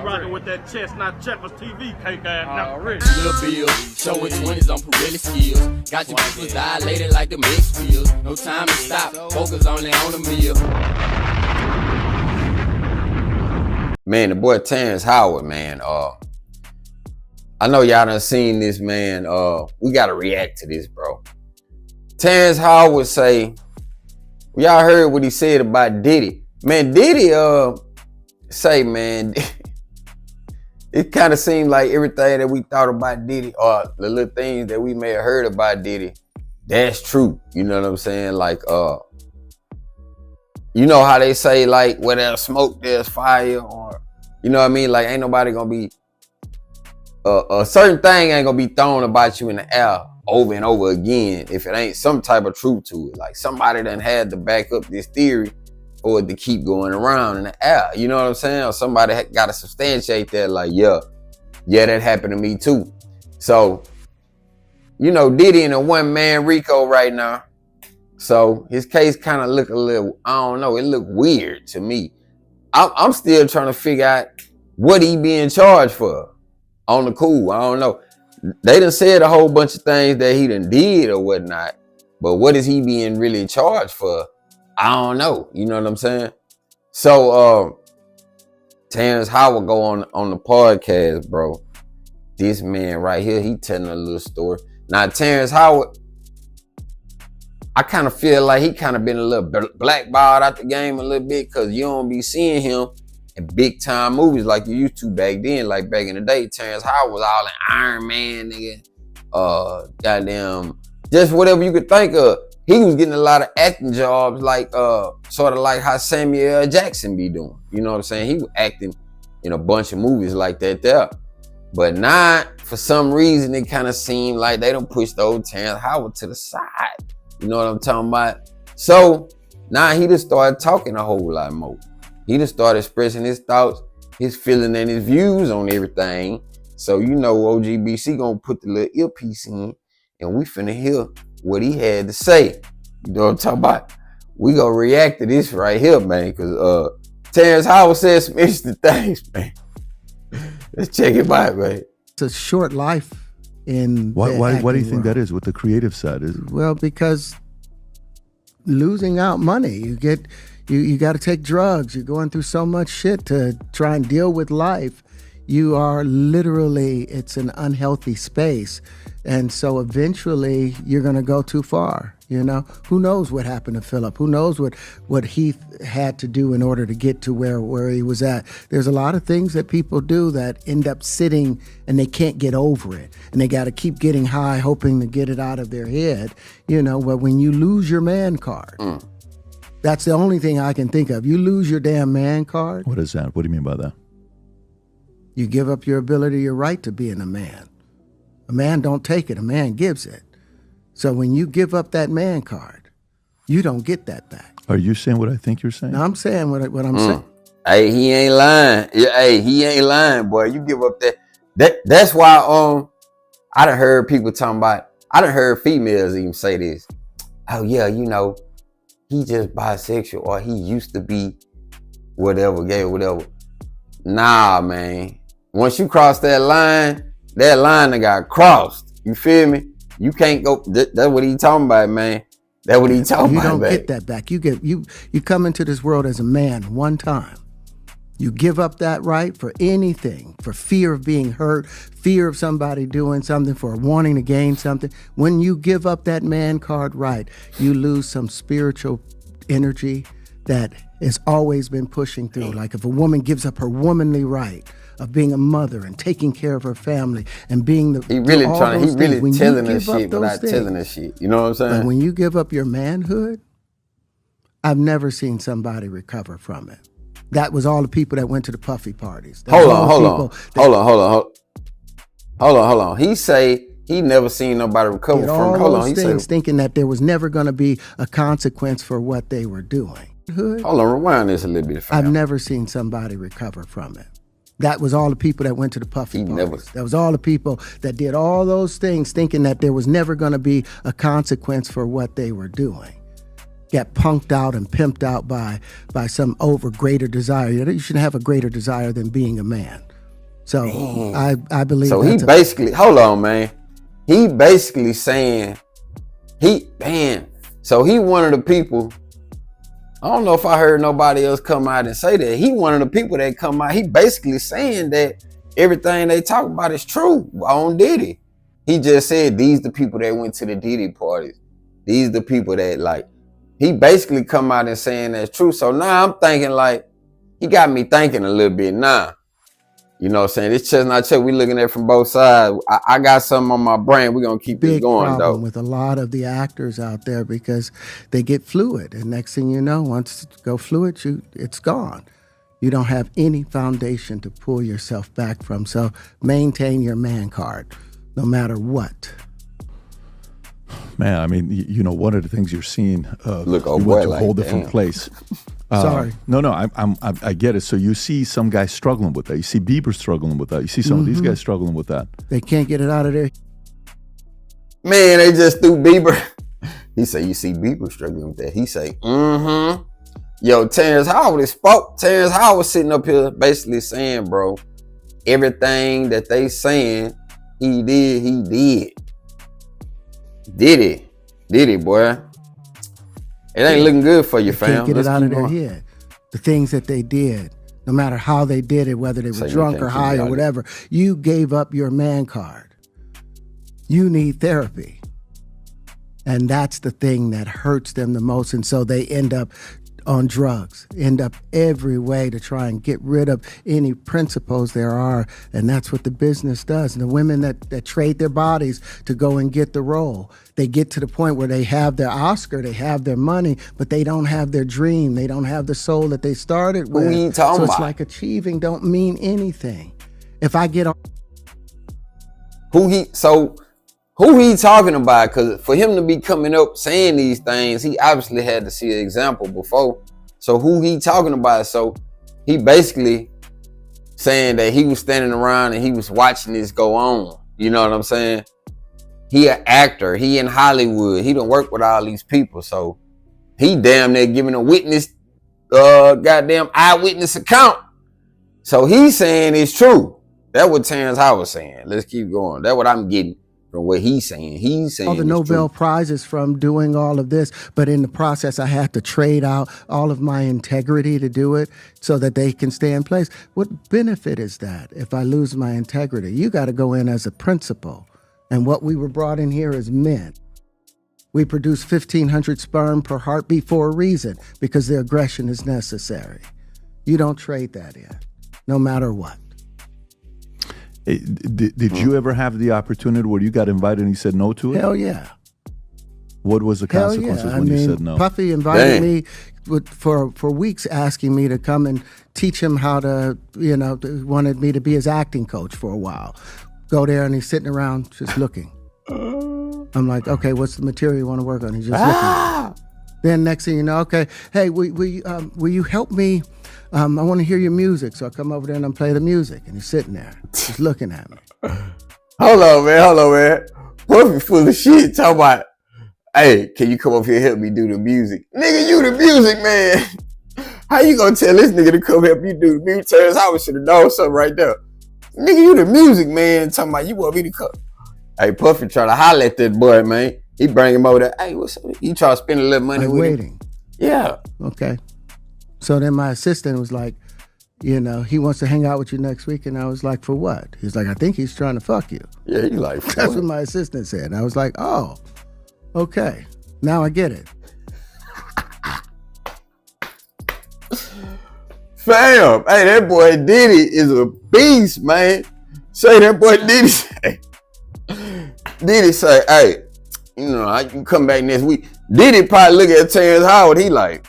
rocking with that chestnut checkers TV cake ass now. Little Bill, showing 20s on Pirelli skills. Got your people dilated like the mixed fields. No time to stop, focus only on the meal. Man, the boy Terrence Howard, man. I know y'all done seen this, man. We gotta react to this, bro. Terrence Howard say, y'all heard what he said about Diddy. Man, Diddy say, man, it kind of seemed like everything that we thought about Diddy, or the little things that we may have heard about Diddy, that's true. You know what I'm saying? Like, you know how they say, like, where there's smoke, there's fire, or, you know what I mean? Like, ain't nobody gonna be, a certain thing ain't gonna be thrown about you in the air over and over again if it ain't some type of truth to it. Like, somebody done had to back up this theory for it to keep going around in the air. You know what I'm saying? Or somebody got to substantiate that, like, yeah, that happened to me too. So, you know, Diddy in a one-man Rico right now. So his case kind of look a little, I don't know, it look weird to me. I'm still trying to figure out what he being charged for. On the cool, I don't know. They done said a whole bunch of things that he done did or whatnot, but what is he being really charged for? I don't know. You know what I'm saying? So Terrence Howard go on the podcast, bro. This man right here, he telling a little story. Now, Terrence Howard, I kind of feel like he kind of been a little blackballed out the game a little bit, because you don't be seeing him in big time movies like you used to back then. Like back in the day, Terrence Howard was all in Iron Man, nigga. Goddamn, just whatever you could think of. He was getting a lot of acting jobs, like sort of like how Samuel L. Jackson be doing. You know what I'm saying? He was acting in a bunch of movies like that there. But now, for some reason, it kind of seemed like they don't push the old Terrence Howard to the side. You know what I'm talking about? So now he just started talking a whole lot more. He just started expressing his thoughts, his feelings, and his views on everything. So you know OGBC gonna put the little earpiece in, and we finna hear what he had to say. You know what I'm talking about? We gonna react to this right here, man, because Terrence Howard said some interesting things, man. Let's check it out, man. It's a short life in why do you think that is with the creative side? Well, because losing out money, you got to take drugs. You're going through so much shit to try and deal with life. You are literally, it's an unhealthy space. And so eventually you're going to go too far. You know, who knows what happened to Philip? Who knows what Heath had to do in order to get to where he was at? There's a lot of things that people do that end up sitting and they can't get over it. And they got to keep getting high, hoping to get it out of their head. You know, but when you lose your man card, that's the only thing I can think of. You lose your damn man card. What is that? What do you mean by that? You give up your ability, your right to being a man. A man don't take it, a man gives it. So when you give up that man card, you don't get that back. Are you saying what I think you're saying? No, I'm saying what I'm saying. Hey, he ain't lying. Hey, he ain't lying, boy. You give up that's why I done heard people talking about, I done heard females even say this. Oh yeah, you know, he just bisexual, or he used to be whatever, gay or whatever. Nah, man. Once you cross that line done got crossed. You feel me? You can't go. That's what he talking about, man. That's what he talking about. You don't get that back. You come into this world as a man one time. You give up that right for anything, for fear of being hurt, fear of somebody doing something, for wanting to gain something. When you give up that man card right, you lose some spiritual energy that has always been pushing through. Like if a woman gives up her womanly right of being a mother and taking care of her family and being the he really telling us shit without telling us shit. You know what I'm saying? But when you give up your manhood, I've never seen somebody recover from it. That was all the people that went to the puffy parties. Hold on. He say he never seen nobody recover from it. Hold on. He things thinking that there was never going to be a consequence for what they were doing. Hold on, rewind this a little bit. I've never seen somebody recover from it. That was all the people that went to the puffy parties. That was all the people that did all those things thinking that there was never going to be a consequence for what they were doing. Got punked out and pimped out by some greater desire. You shouldn't have a greater desire than being a man. So I believe. So he basically, hold on, man. He basically saying so he one of the people. I don't know if I heard nobody else come out and say that. He one of the people that come out. He basically saying that everything they talk about is true on Diddy. He just said these the people that went to the Diddy parties. These the people that like. He basically come out and saying that's true. So now I'm thinking like, he got me thinking a little bit now. You know what I'm saying? This Chestnut Check, we looking at from both sides. I got something on my brain. We're going to keep this going, though. Big problem with a lot of the actors out there because they get fluid. And next thing you know, once it go fluid, it's gone. You don't have any foundation to pull yourself back from. So maintain your man card, no matter what. Man, I mean, you know, one of the things you're seeing, look, you went to a whole different place. Sorry. No, I get it. So you see some guys struggling with that. You see Bieber struggling with that. You see some of these guys struggling with that. They can't get it out of there. Man, they just threw Bieber. He say, you see Bieber struggling with that. He say, Yo, Terrence Howard spoke. Terrence Howard sitting up here basically saying, bro, everything that they saying he did. Diddy, boy. It ain't looking good for you, fam. Can't get it out of their head. The things that they did, no matter how they did it, whether they were drunk or high or whatever, you gave up your man card. You need therapy. And that's the thing that hurts them the most. And so they end up on drugs, end up every way to try and get rid of any principles there are. And that's what the business does. And the women that trade their bodies to go and get the role, they get to the point where they have their Oscar, they have their money, but they don't have their dream. They don't have the soul that they started with. Who you talking about? So it's like achieving don't mean anything. If I get on... Who he talking about? Because for him to be coming up saying these things, he obviously had to see an example before. So who he talking about? So he basically saying that he was standing around and he was watching this go on. You know what I'm saying? He an actor. He in Hollywood. He done work with all these people. So he damn near giving a witness, goddamn eyewitness account. So he's saying it's true. That's what Terrence Howard saying. Let's keep going. That's what I'm getting from what he's saying. He's saying all the Nobel Prizes from doing all of this, but in the process, I had to trade out all of my integrity to do it so that they can stay in place. What benefit is that if I lose my integrity? You got to go in as a principal. And what we were brought in here as men. We produce 1,500 sperm per heartbeat for a reason, because the aggression is necessary. You don't trade that in, no matter what. Did you ever have the opportunity where you got invited and you said no to it? Hell yeah. What was the consequences when you said no? Puffy invited me for weeks, asking me to come and teach him how to, wanted me to be his acting coach for a while. Go there and he's sitting around just looking. I'm like, okay, what's the material you want to work on? He's just looking. Then next thing you know, okay, hey, will you help me? I want to hear your music. So I come over there and I play the music. And he's sitting there, just looking at me. Hold on, man. Puffy full of shit. Talking about, hey, can you come up here and help me do the music? Nigga, you the music, man. How you gonna tell this nigga to come help you do the music? Terrence Howard should have known something right there. Nigga, you the music, man. Talking about you want me to come. Hey, Puffy try to holler at that boy, man. He bring him over there. Hey, what's up? He try to spend a little money with waiting. him. Yeah. Okay. So then my assistant was like, he wants to hang out with you next week. And I was like, for what? He's like, I think he's trying to fuck you. Yeah, he like, that's what my assistant said. And I was like, oh, okay. Now I get it. Fam, hey, that boy Diddy is a beast, man. Say that boy Diddy say. Diddy say, hey, I can come back next week. Diddy probably look at Terrence Howard. He like,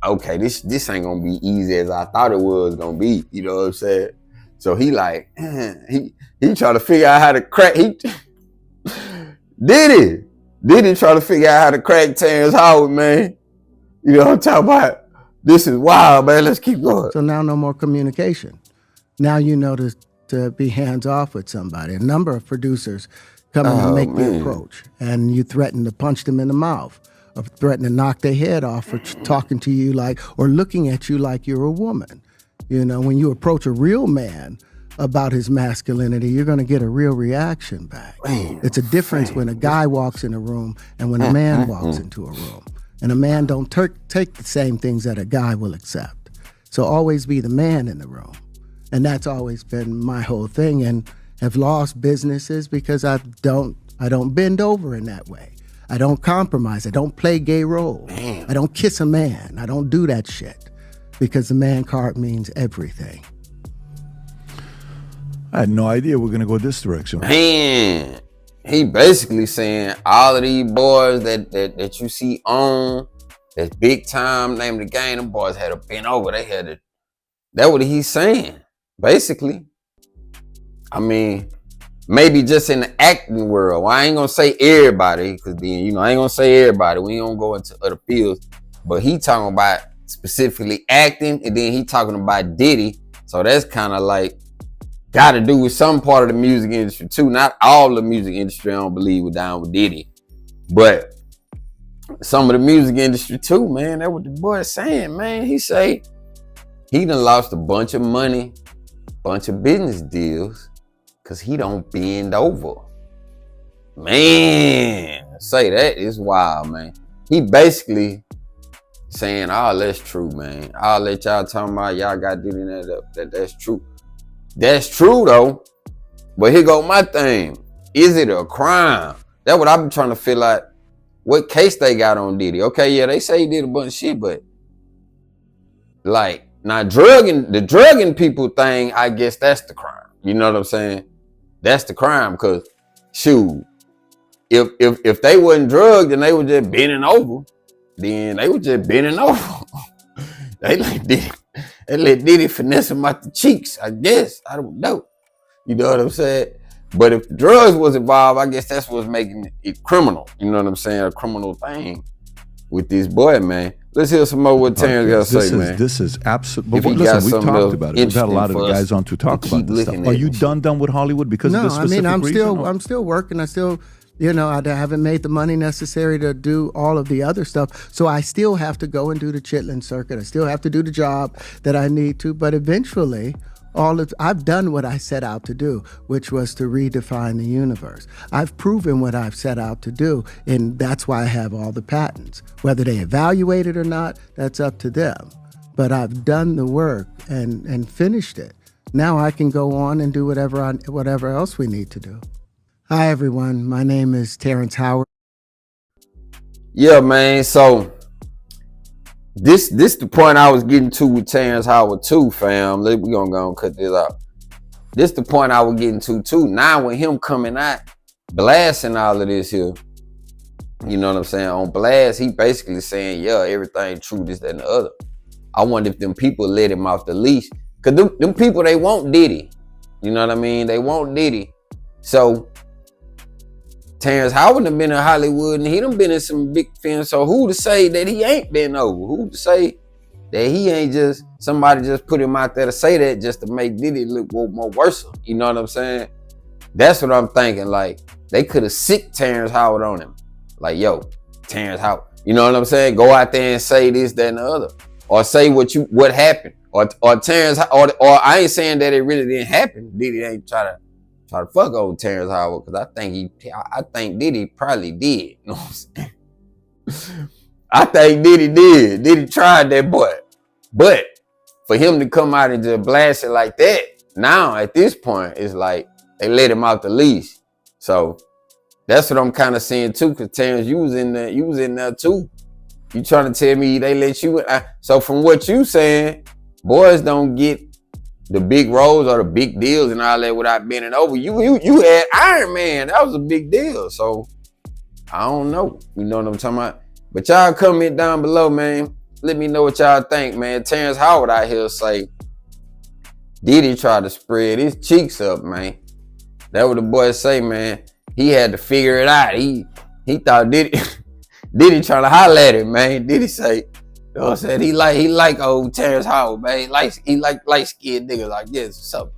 okay, this ain't gonna be easy as I thought it was gonna be. You know what I'm saying? So he like, he try to figure out how to crack. Diddy try to figure out how to crack Terrence Howard, man. You know what I'm talking about? This is wild, man. Let's keep going. So now no more communication. Now you know to be hands off with somebody. A number of producers come in and make the approach, and you threaten to punch them in the mouth, or threaten to knock their head off for talking to you like, or looking at you like you're a woman. When you approach a real man, about his masculinity, you're going to get a real reaction back. It's a difference when a guy walks in a room and when a man walks into a room. And a man don't take the same things that a guy will accept. So always be the man in the room. And that's always been my whole thing, and have lost businesses because I don't bend over in that way. I don't compromise. I don't play gay roles. I don't kiss a man. I don't do that shit because the man card means everything. I had no idea we're gonna go this direction. Man, he basically saying all of these boys that you see on, that's big time, name of the game, them boys had to bend over. They had to. That's what he's saying, basically. I mean, maybe just in the acting world. Well, I ain't gonna say everybody, because then, I ain't gonna say everybody. We ain't gonna go into other fields. But he talking about specifically acting, and then he talking about Diddy. So that's kind of like, got to do with some part of the music industry too. Not all the music industry, I don't believe, was down with Diddy. But some of the music industry too, man. That's what the boy is saying, man. He say he done lost a bunch of money, bunch of business deals, because he don't bend over. Man, say that is wild, man. He basically saying, oh, that's true, man. I'll let y'all talk about y'all got Diddy that's true. That's true, though. But here go my thing. Is it a crime? That's what I've been trying to feel like. What case they got on Diddy? Okay, yeah, they say he did a bunch of shit, but like, now the drugging people thing, I guess that's the crime. You know what I'm saying? That's the crime, because shoot, if they wasn't drugged and they were just bending over, then they were just bending over. They let Diddy finesse him out the cheeks, I guess. I don't know. You know what I'm saying? But if the drugs was involved, I guess that's what's making it criminal. You know what I'm saying? A criminal thing with this boy, man. Let's hear some more what Terrence got to say, man. This is absolutely. But listen, we've talked about it. We've had a lot of guys on to talk about this stuff. Are you done with Hollywood because of this specific reason? I'm still working. I still, I haven't made the money necessary to do all of the other stuff. So I still have to go and do the Chitlin circuit. I still have to do the job that I need to. But eventually, I've done what I set out to do, which was to redefine the universe. I've proven what I've set out to do, and that's why I have all the patents. Whether they evaluate it or not, that's up to them. But I've done the work and finished it. Now I can go on and do whatever else we need to do. Hi, everyone. My name is Terrence Howard. Yeah, man. So this the point I was getting to with Terrence Howard too, fam. We're gonna go and cut this out. This the point I was getting to too. Now with him coming out, blasting all of this here, you know what I'm saying? On blast, he basically saying, yeah, everything true, this, that, and the other. I wonder if them people let him off the leash. Cause them people, they want Diddy. You know what I mean? They want Diddy. So Terrence Howard done been in Hollywood and he done been in some big films. So who to say that he ain't been over? Who to say that he ain't just, somebody just put him out there to say that just to make Diddy look more worse? You know what I'm saying? That's what I'm thinking. Like, they could have sicked Terrence Howard on him. Like, yo, Terrence Howard. You know what I'm saying? Go out there and say this, that, and the other. Or say what happened. Or Terrence, or I ain't saying that it really didn't happen. Diddy ain't try to fuck over Terrence Howard, because I think Diddy probably did. You know what I'm saying? I think Diddy did. Diddy tried that boy. But for him to come out and just blast it like that, now at this point, it's like they let him out the leash. So that's what I'm kind of seeing too, because Terrence, you was in there too. You trying to tell me they let you in? So from what you saying, boys don't get the big roles or the big deals and all that without bending over. You had Iron Man. That was a big deal. So I don't know. You know what I'm talking about? But y'all comment down below, man. Let me know what y'all think, man. Terrence Howard out here say Diddy tried to spread his cheeks up, man. That what the boy say, man. He had to figure it out. He thought Diddy trying to holler at him, man. Diddy say, you know what I'm saying? He like old Terrence Howard, man. He like light-skinned niggas like this or something.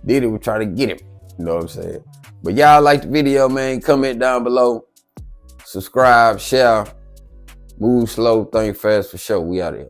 Diddy was trying to get him. You know what I'm saying? But y'all like the video, man. Comment down below. Subscribe, share. Move slow, think fast for sure. We out of here.